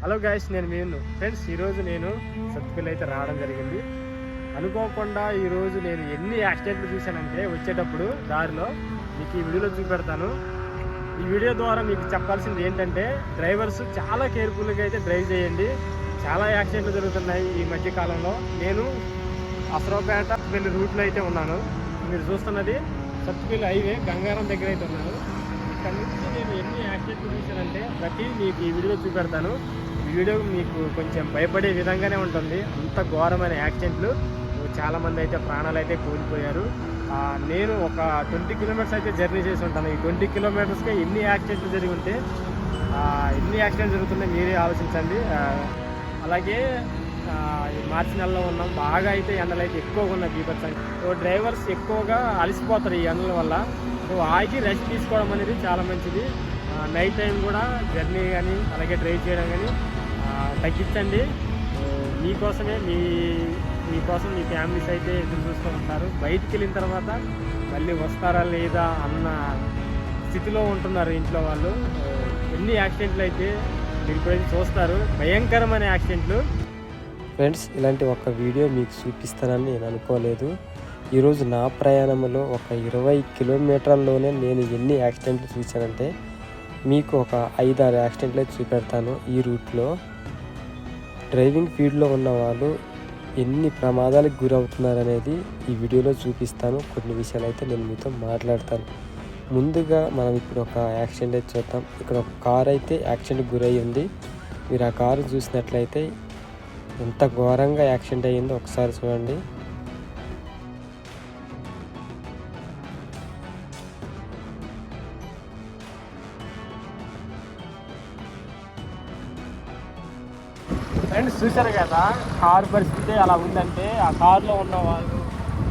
Hello guys, నేను మీను friends. ఈరోజు నేను సత్తుపల్లి అయితే రావడం జరిగింది. అనుకోకుండా ఈరోజు నేను ఎన్ని యాక్సిడెంట్లు చూశానంటే వచ్చేటప్పుడు దారిలో మీకు ఈ వీడియోలో చూపెడతాను. ఈ వీడియో ద్వారా మీకు చెప్పాల్సింది ఏంటంటే డ్రైవర్స్ చాలా కేర్ఫుల్గా అయితే డ్రైవ్ చేయండి. చాలా యాక్సిడెంట్లు జరుగుతున్నాయి ఈ మధ్య కాలంలో. నేను అసరావుపేట సత్తుపల్లి రూట్లో అయితే ఉన్నాను. మీరు చూస్తున్నది సత్తుపల్లి హైవే గంగారం దగ్గర అయితే ఉన్నాను. ఇక్కడ నుంచి నేను ఎన్ని యాక్సిడెంట్లు చూశానంటే ప్రతిదీ మీకు ఈ వీడియోలో చూపెడతాను. ఈ వీడియో మీకు కొంచెం భయపడే విధంగానే ఉంటుంది. అంత ఘోరమైన యాక్సిడెంట్లు, చాలామంది అయితే ప్రాణాలు అయితే కోల్పోయారు. నేను ఒక 20 కిలోమీటర్స్ అయితే జర్నీ చేసి ఉంటాను. ఈ 20 కిలోమీటర్స్కే ఎన్ని యాక్సిడెంట్లు జరిగి ఉంటే ఎన్ని యాక్సిడెంట్లు జరుగుతున్నాయి మీరే ఆలోచించండి. అలాగే ఈ మార్చి నెలలో ఉన్నాం, బాగా అయితే ఎండలు అయితే ఎక్కువగా ఉన్నాయి బీభత్సంగా. సో డ్రైవర్స్ ఎక్కువగా అలసిపోతారు ఈ ఎండల వల్ల. సో ఆగి రెస్ట్ తీసుకోవడం అనేది చాలా మంచిది. నైట్ టైం కూడా జర్నీ కానీ అలాగే డ్రైవ్ చేయడం కానీ తగ్గించండి. మీకోసమే మీకోసం మీ ఫ్యామిలీస్ అయితే ఎదురు చూస్తూ ఉంటారు. బయటికి వెళ్ళిన తర్వాత మళ్ళీ వస్తారా లేదా అన్న స్థితిలో ఉంటున్నారు ఇంట్లో వాళ్ళు. ఎన్ని యాక్సిడెంట్లు అయితే మీరు ఇప్పుడైతే చూస్తారు, భయంకరమైన యాక్సిడెంట్లు. ఫ్రెండ్స్, ఇలాంటి ఒక వీడియో మీకు చూపిస్తానని నేను అనుకోలేదు. ఈరోజు నా ప్రయాణంలో ఒక 20 కిలోమీటర్లలోనే నేను ఎన్ని యాక్సిడెంట్లు చూశానంటే మీకు ఒక 5-6 యాక్సిడెంట్లు చూపెడతాను. ఈ రూట్లో డ్రైవింగ్ ఫీల్డ్లో ఉన్న వాళ్ళు ఎన్ని ప్రమాదాలకు గురవుతున్నారనేది ఈ వీడియోలో చూపిస్తాను. కొన్ని విషయాలు అయితే నేను మీతో మాట్లాడతాను. ముందుగా మనం ఇప్పుడు ఒక యాక్సిడెంట్ అయితే చూద్దాం. ఇక్కడ ఒక కారు అయితే యాక్సిడెంట్కి గురయ్యి ఉంది. మీరు ఆ కారు చూసినట్లయితే ఎంత ఘోరంగా యాక్సిడెంట్ అయ్యిందో ఒకసారి చూడండి. ఫ్రెండ్స్ చూశారు కదా కారు పరిస్థితి అలా ఉందంటే ఆ కారులో ఉన్న వాళ్ళు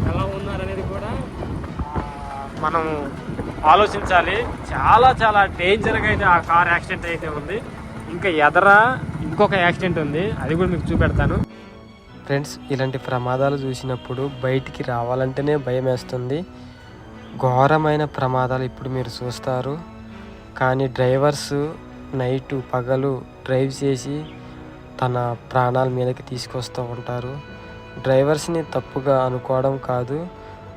ఎలా ఉన్నారనేది కూడా మనం ఆలోచించాలి. చాలా చాలా డేంజర్గా అయితే ఆ కార్ యాక్సిడెంట్ అయితే ఉంది. ఇంకా ఇంకొక యాక్సిడెంట్ ఉంది, అది కూడా మీకు చూపెడతాను. ఫ్రెండ్స్, ఇలాంటి ప్రమాదాలు చూసినప్పుడు బయటికి రావాలంటేనే భయం వేస్తుంది. ఘోరమైన ప్రమాదాలు ఇప్పుడు మీరు చూస్తారు. కానీ డ్రైవర్స్ నైటు పగలు డ్రైవ్ చేసి తన ప్రాణాల మీదకి తీసుకొస్తూ ఉంటారు. డ్రైవర్స్ని తప్పుగా అనుకోవడం కాదు,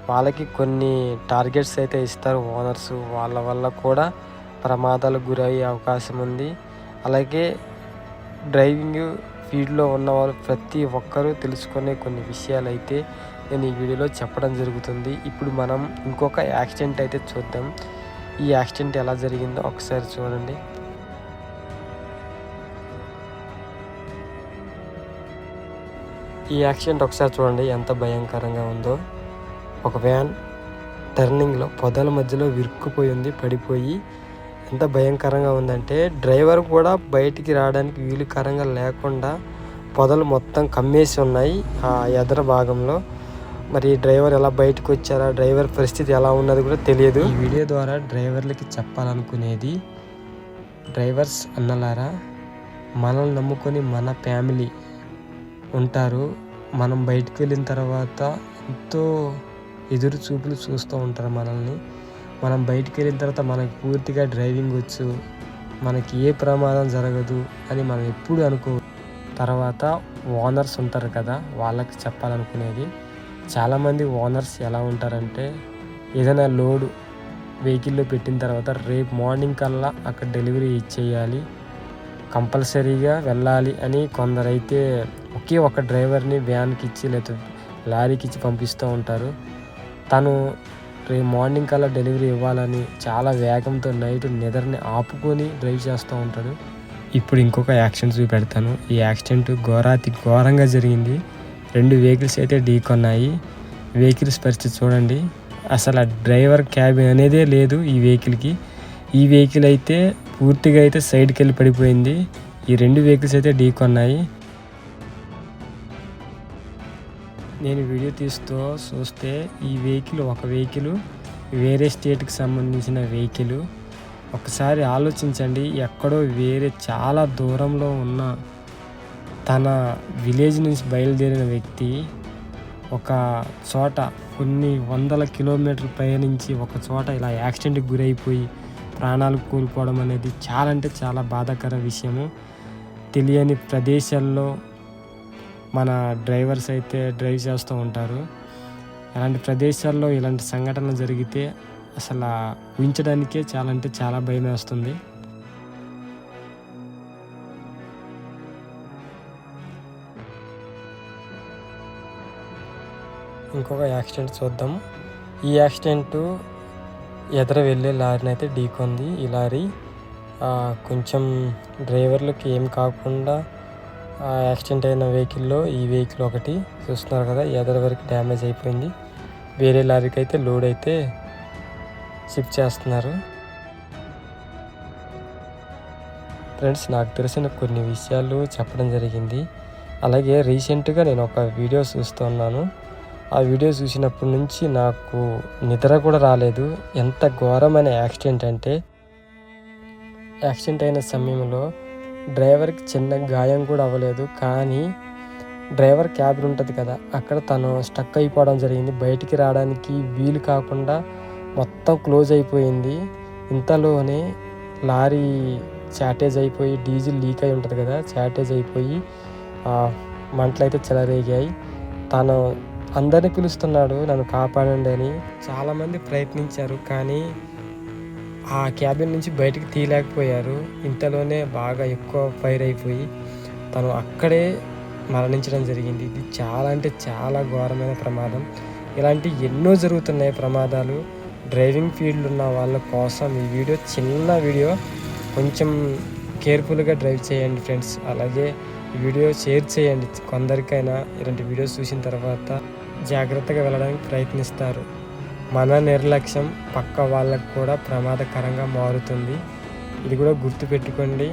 వాళ్ళకి కొన్ని టార్గెట్స్ అయితే ఇస్తారు ఓనర్స్. వాళ్ళ వల్ల కూడా ప్రమాదాలకు గురయ్యే అవకాశం ఉంది. అలాగే డ్రైవింగ్ ఫీల్డ్లో ఉన్న వాళ్ళు ప్రతి ఒక్కరూ తెలుసుకునే కొన్ని విషయాలు అయితే నేను ఈ వీడియోలో చెప్పడం జరుగుతుంది. ఇప్పుడు మనం ఇంకొక యాక్సిడెంట్ అయితే చూద్దాం. ఈ యాక్సిడెంట్ ఎలా జరిగిందో ఒకసారి చూడండి. ఈ యాక్సిడెంట్ ఒకసారి చూడండి ఎంత భయంకరంగా ఉందో. ఒక వ్యాన్ టర్నింగ్లో పొదల మధ్యలో విరుక్కుపోయింది, పడిపోయి. ఎంత భయంకరంగా ఉందంటే డ్రైవర్ కూడా బయటికి రావడానికి వీలుకరంగా లేకుండా పొదలు మొత్తం కమ్మేసి ఉన్నాయి ఆ ఎదర భాగంలో. మరి డ్రైవర్ ఎలా బయటకు వచ్చారా, డ్రైవర్ పరిస్థితి ఎలా ఉన్నది కూడా తెలియదు. ఈ వీడియో ద్వారా డ్రైవర్లకి చెప్పాలనుకునేది, డ్రైవర్స్ అన్నలారా, మనల్ని నమ్ముకొని మన ఫ్యామిలీ ఉంటారు. మనం బయటకు వెళ్ళిన తర్వాత ఎంతో ఎదురు చూపులు చూస్తూ ఉంటారు మనల్ని. మనం బయటికి వెళ్ళిన తర్వాత మనకి పూర్తిగా డ్రైవింగ్ వచ్చు, మనకి ఏ ప్రమాదం జరగదు అని మనం ఎప్పుడు అనుకో. తర్వాత ఓనర్స్ ఉంటారు కదా, వాళ్ళకి చెప్పాలనుకునేది, చాలామంది ఓనర్స్ ఎలా ఉంటారంటే ఏదైనా లోడు వెహికల్లో పెట్టిన తర్వాత రేపు మార్నింగ్ కల్లా అక్కడ డెలివరీ ఇచ్చేయాలి, కంపల్సరీగా వెళ్ళాలి అని కొందరైతే ఒకే ఒక డ్రైవర్ని వ్యాన్కి ఇచ్చి లేదా లారీకి ఇచ్చి పంపిస్తూ ఉంటారు. తను రేపు మార్నింగ్ కల్లా డెలివరీ ఇవ్వాలని చాలా వేగంతో నైట్ నిద్రని ఆపుకొని డ్రైవ్ చేస్తూ ఉంటాడు. ఇప్పుడు ఇంకొక యాక్సిడెంట్ చూపెడతాను. ఈ యాక్సిడెంట్ ఘోరంగా జరిగింది. 2 వెహికల్స్ అయితే ఢీకొన్నాయి. వెహికల్స్ పరిస్థితి చూడండి. అసలు ఆ డ్రైవర్ క్యాబిన్ అనేదే లేదు ఈ వెహికల్కి. ఈ వెహికల్ అయితే పూర్తిగా అయితే సైడ్కి వెళ్ళి పడిపోయింది. ఈ 2 వెహికల్స్ అయితే ఢీకొన్నాయి. నేను వీడియో తీస్తూ చూస్తే ఈ ఒక వెహికల్ వేరే స్టేట్కి సంబంధించిన వెహికల్. ఒకసారి ఆలోచించండి, ఎక్కడో వేరే చాలా దూరంలో ఉన్న తన విలేజ్ నుంచి బయలుదేరిన వ్యక్తి ఒక చోట కొన్ని వందల కిలోమీటర్ల పైనుంచి ఒక చోట ఇలా యాక్సిడెంట్కి గురైపోయి ప్రాణాలు కోల్పోవడం అనేది చాలా అంటే చాలా బాధాకర విషయము. తెలియని ప్రదేశాల్లో మన డ్రైవర్స్ అయితే డ్రైవ్ చేస్తూ ఉంటారు. అలాంటి ప్రదేశాల్లో ఇలాంటి సంఘటనలు జరిగితే అసలు ఊహించడానికే చాలా అంటే చాలా భయం వేస్తుంది. ఇంకొక యాక్సిడెంట్ చూద్దాం. ఈ యాక్సిడెంట్ ఎదుర వెళ్ళే లారీని అయితే ఢీకొంది. ఈ లారీ కొంచెం డ్రైవర్లకి ఏం కాకుండా యాక్సిడెంట్ అయిన వెహికల్లో ఈ వెహికల్ ఒకటి చూస్తున్నారు కదా, ఎదర వరకు డ్యామేజ్ అయిపోయింది. వేరే లారీకి అయితే లోడ్ అయితే షిఫ్ట్ చేస్తున్నారు. ఫ్రెండ్స్, నాకు తెలిసిన కొన్ని విషయాలు చెప్పడం జరిగింది. అలాగే రీసెంట్గా నేను ఒక వీడియో చూస్తున్నాను. ఆ వీడియో చూసినప్పటి నుంచి నాకు నిద్ర కూడా రాలేదు. ఎంత ఘోరమైన యాక్సిడెంట్ అంటే, యాక్సిడెంట్ అయిన సమయంలో డ్రైవర్కి చిన్న గాయం కూడా అవ్వలేదు. కానీ డ్రైవర్ క్యాబిన్ ఉంటుంది కదా, అక్కడ తను స్టక్ అయిపోవడం జరిగింది. బయటికి రావడానికి వీలు కాకుండా మొత్తం క్లోజ్ అయిపోయింది. ఇంతలోనే లారీ చాటేజ్ అయిపోయి, డీజిల్ లీక్ అయి ఉంటుంది కదా, చాటేజ్ అయిపోయి మంటలు అయితే చెలరేగాయి. తను అందరినీ పిలుస్తున్నాడు నన్ను కాపాడండి అని. చాలామంది ప్రయత్నించారు కానీ ఆ క్యాబిన్ నుంచి బయటికి తీయలేకపోయారు. ఇంతలోనే బాగా ఎక్కువ ఫైర్ అయిపోయి తను అక్కడే మరణించడం జరిగింది. ఇది చాలా అంటే చాలా ఘోరమైన ప్రమాదం. ఇలాంటి ఎన్నో జరుగుతున్నాయి ప్రమాదాలు. డ్రైవింగ్ ఫీల్డ్ ఉన్న వాళ్ళ కోసం ఈ వీడియో, చిన్న వీడియో, కొంచెం కేర్ఫుల్గా డ్రైవ్ చేయండి ఫ్రెండ్స్. అలాగే ఈ వీడియో షేర్ చేయండి. కొందరికైనా ఇలాంటి వీడియోస్ చూసిన తర్వాత జాగ్రత్తగా వెళ్ళడానికి ప్రయత్నిస్తారు. మన నిర్లక్ష్యం పక్క వాళ్ళకు కూడా ప్రమాదకరంగా మారుతుంది. ఇది కూడా గుర్తుపెట్టుకోండి.